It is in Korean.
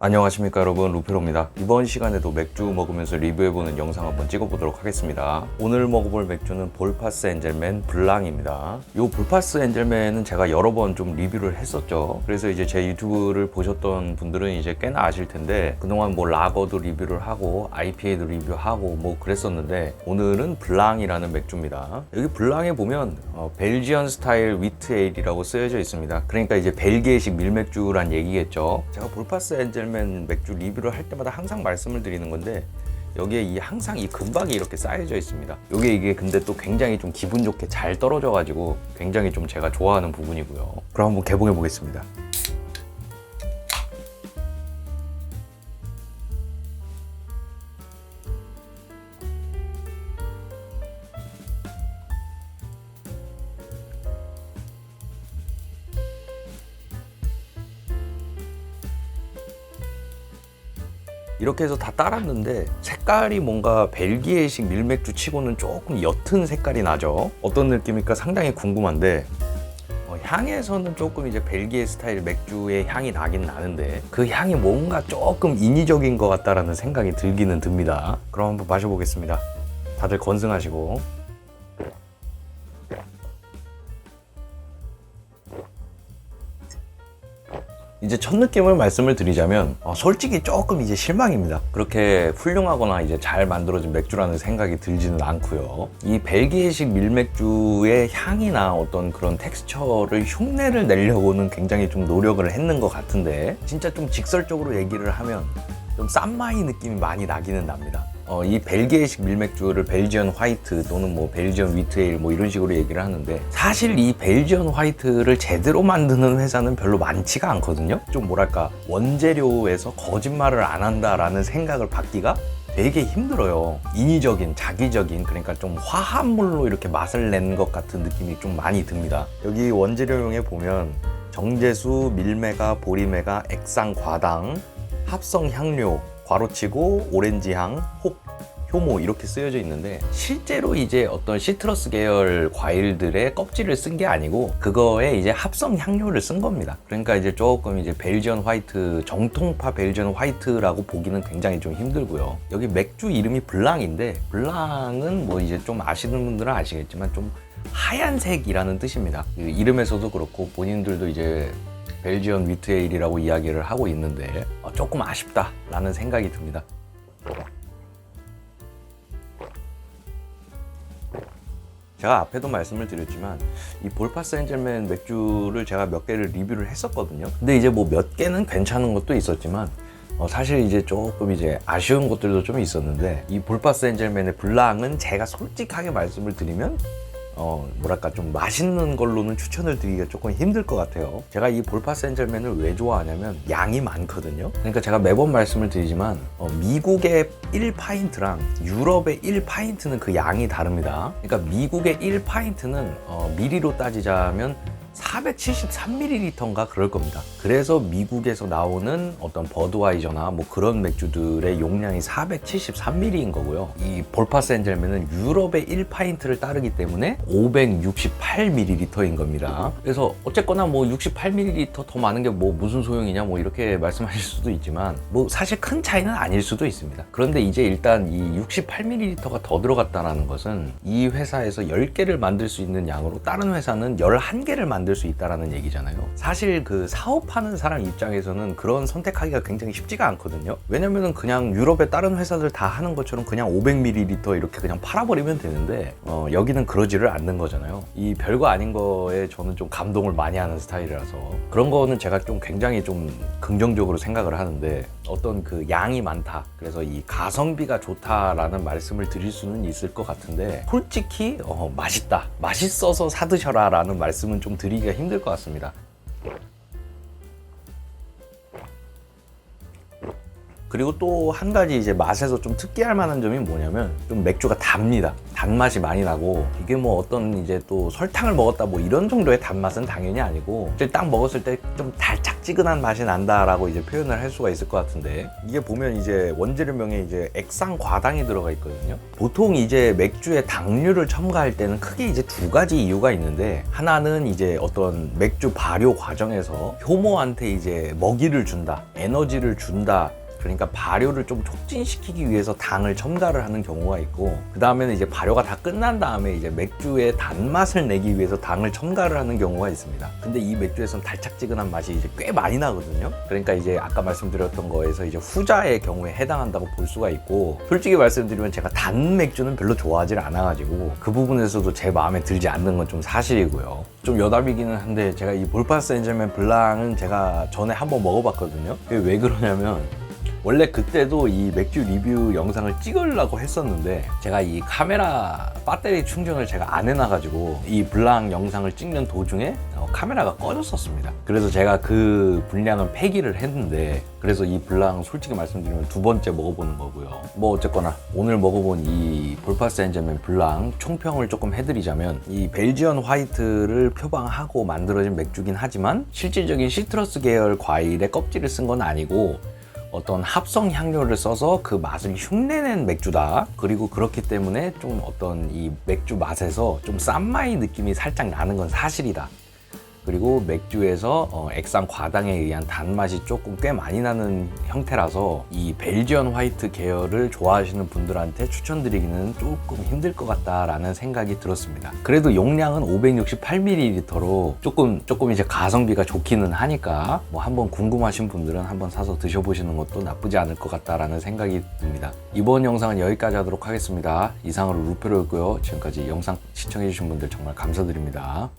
안녕하십니까 여러분, 루페로입니다. 이번 시간에도 맥주 먹으면서 리뷰해보는 영상 한번 찍어보도록 하겠습니다. 오늘 먹어볼 맥주는 볼파스 엔젤맨 블랑입니다. 이 볼파스 엔젤맨은 제가 여러 번 좀 리뷰를 했었죠. 그래서 이제 제 유튜브를 보셨던 분들은 이제 꽤나 아실 텐데, 그동안 뭐 라거도 리뷰를 하고 IPA도 리뷰하고 뭐 그랬었는데, 오늘은 블랑이라는 맥주입니다. 여기 블랑에 보면 벨지언 스타일 위트 에일이라고 쓰여져 있습니다. 그러니까 이제 벨기에식 밀맥주란 얘기겠죠. 제가 볼파스 엔젤맨 맥주 리뷰를 할 때마다 항상 말씀을 드리는 건데, 여기에 항상 이 금박이 이렇게 쌓여져 있습니다. 이게 근데 또 굉장히 좀 기분 좋게 잘 떨어져 가지고 굉장히 좀 제가 좋아하는 부분이고요. 그럼 한번 개봉해 보겠습니다. 이렇게 해서 다 따랐는데 색깔이 뭔가 벨기에식 밀맥주 치고는 조금 옅은 색깔이 나죠. 어떤 느낌일까 상당히 궁금한데, 향에서는 조금 이제 벨기에 스타일 맥주의 향이 나긴 나는데, 그 향이 뭔가 조금 인위적인 것 같다라는 생각이 들기는 듭니다. 그럼 한번 마셔보겠습니다. 다들 건승하시고. 이제 첫 느낌을 말씀을 드리자면, 솔직히 조금 이제 실망입니다. 그렇게 훌륭하거나 이제 잘 만들어진 맥주라는 생각이 들지는 않고요. 이 벨기에식 밀맥주의 향이나 어떤 그런 텍스처를 흉내를 내려고는 굉장히 좀 노력을 했는 것 같은데, 진짜 좀 직설적으로 얘기를 하면 좀 쌈마이 느낌이 많이 나기는 납니다. 이 벨기에식 밀맥주를 벨지언 화이트 또는 뭐 벨지언 위트에일 뭐 이런 식으로 얘기를 하는데, 사실 이 벨지언 화이트를 제대로 만드는 회사는 별로 많지가 않거든요. 좀 뭐랄까, 원재료에서 거짓말을 안 한다라는 생각을 받기가 되게 힘들어요. 인위적인, 자기적인, 그러니까 좀 화합물로 이렇게 맛을 낸 것 같은 느낌이 좀 많이 듭니다. 여기 원재료용에 보면 정제수, 밀메가, 보리메가, 액상, 과당, 합성 향료, 괄호치고 오렌지향, 혹, 효모 이렇게 쓰여져 있는데, 실제로 이제 어떤 시트러스 계열 과일들의 껍질을 쓴 게 아니고 그거에 이제 합성 향료를 쓴 겁니다. 그러니까 이제 조금 이제 벨지언 화이트, 정통파 벨지언 화이트라고 보기는 굉장히 좀 힘들고요. 여기 맥주 이름이 블랑인데, 블랑은 뭐 이제 좀 아시는 분들은 아시겠지만 좀 하얀색이라는 뜻입니다. 그 이름에서도 그렇고 본인들도 이제 벨지언 위트에일이라고 이야기를 하고 있는데, 조금 아쉽다라는 생각이 듭니다. 제가 앞에도 말씀을 드렸지만 이 볼파스 엔젤맨 맥주를 제가 몇 개를 리뷰를 했었거든요. 근데 이제 뭐 몇 개는 괜찮은 것도 있었지만 사실 이제 조금 이제 아쉬운 것들도 좀 있었는데, 이 볼파스 엔젤맨의 블랑은 제가 솔직하게 말씀을 드리면 뭐랄까 좀 맛있는 걸로는 추천을 드리기가 조금 힘들 것 같아요. 제가 이 볼파스 엔젤맨을 왜 좋아하냐면 양이 많거든요. 그러니까 제가 매번 말씀을 드리지만 미국의 1파인트랑 유럽의 1파인트는 그 양이 다릅니다. 그러니까 미국의 1파인트는 미리로 따지자면 473ml인가 그럴 겁니다. 그래서 미국에서 나오는 어떤 버드와이저나 뭐 그런 맥주들의 용량이 473ml인 거고요. 이 볼파스 엔젤맨은 유럽의 1파인트를 따르기 때문에 568ml인 겁니다. 그래서 어쨌거나 뭐 68ml 더 많은 게 뭐 무슨 소용이냐 뭐 이렇게 말씀하실 수도 있지만, 뭐 사실 큰 차이는 아닐 수도 있습니다. 그런데 이제 일단 이 68ml가 더 들어갔다는 것은 이 회사에서 10개를 만들 수 있는 양으로 다른 회사는 11개를 만들 수 있다라는 얘기잖아요. 사실 그 사업하는 사람 입장에서는 그런 선택하기가 굉장히 쉽지가 않거든요. 왜냐면은 그냥 유럽의 다른 회사들 다 하는 것처럼 그냥 500ml 이렇게 그냥 팔아버리면 되는데, 여기는 그러지를 않는 거잖아요. 이 별거 아닌 거에 저는 좀 감동을 많이 하는 스타일이라서 그런 거는 제가 좀 굉장히 좀 긍정적으로 생각을 하는데, 어떤 그 양이 많다, 그래서 이 가성비가 좋다라는 말씀을 드릴 수는 있을 것 같은데, 솔직히 맛있다, 맛있어서 사드셔라 라는 말씀은 좀 드리기가 힘들 것 같습니다. 그리고 또 한 가지 이제 맛에서 좀 특이할 만한 점이 뭐냐면 좀 맥주가 답니다. 단맛이 많이 나고 이게 뭐 어떤 이제 또 설탕을 먹었다 뭐 이런 정도의 단맛은 당연히 아니고 이제 딱 먹었을 때 좀 달짝지근한 맛이 난다라고 이제 표현을 할 수가 있을 것 같은데 이게 보면 이제 원재료명에 이제 액상과당이 들어가 있거든요. 보통 이제 맥주에 당류를 첨가할 때는 크게 이제 두 가지 이유가 있는데 하나는 이제 어떤 맥주 발효 과정에서 효모한테 이제 먹이를 준다, 에너지를 준다. 그러니까 발효를 좀 촉진시키기 위해서 당을 첨가를 하는 경우가 있고 그 다음에는 이제 발효가 다 끝난 다음에 이제 맥주의 단맛을 내기 위해서 당을 첨가를 하는 경우가 있습니다. 근데 이 맥주에서는 달짝지근한 맛이 이제 꽤 많이 나거든요. 그러니까 이제 아까 말씀드렸던 거에서 이제 후자의 경우에 해당한다고 볼 수가 있고 솔직히 말씀드리면 제가 단 맥주는 별로 좋아하지 않아가지고 그 부분에서도 제 마음에 들지 않는 건 좀 사실이고요. 좀 여담이기는 한데 제가 이 볼파스 엔젤맨 블랑은 제가 전에 한번 먹어봤거든요. 그게 왜 그러냐면 원래 그때도 이 맥주 리뷰 영상을 찍으려고 했었는데 제가 이 카메라 배터리 충전을 제가 안 해놔가지고 이 블랑 영상을 찍는 도중에 카메라가 꺼졌었습니다. 그래서 제가 그 분량은 폐기를 했는데 그래서 이 블랑 솔직히 말씀드리면 두 번째 먹어보는 거고요. 뭐 어쨌거나 오늘 먹어본 이 볼파스 엔젤맨 블랑 총평을 조금 해드리자면 이 벨지언 화이트를 표방하고 만들어진 맥주긴 하지만 실질적인 시트러스 계열 과일의 껍질을 쓴 건 아니고 어떤 합성 향료를 써서 그 맛을 흉내낸 맥주다. 그리고 그렇기 때문에 좀 어떤 이 맥주 맛에서 좀 싼마이 느낌이 살짝 나는 건 사실이다. 그리고 맥주에서 액상 과당에 의한 단맛이 조금 꽤 많이 나는 형태라서 이 벨지언 화이트 계열을 좋아하시는 분들한테 추천드리기는 조금 힘들 것 같다라는 생각이 들었습니다. 그래도 용량은 568ml로 조금 이제 가성비가 좋기는 하니까 뭐 한번 궁금하신 분들은 한번 사서 드셔보시는 것도 나쁘지 않을 것 같다라는 생각이 듭니다. 이번 영상은 여기까지 하도록 하겠습니다. 이상으로 루페로였고요. 지금까지 영상 시청해주신 분들 정말 감사드립니다.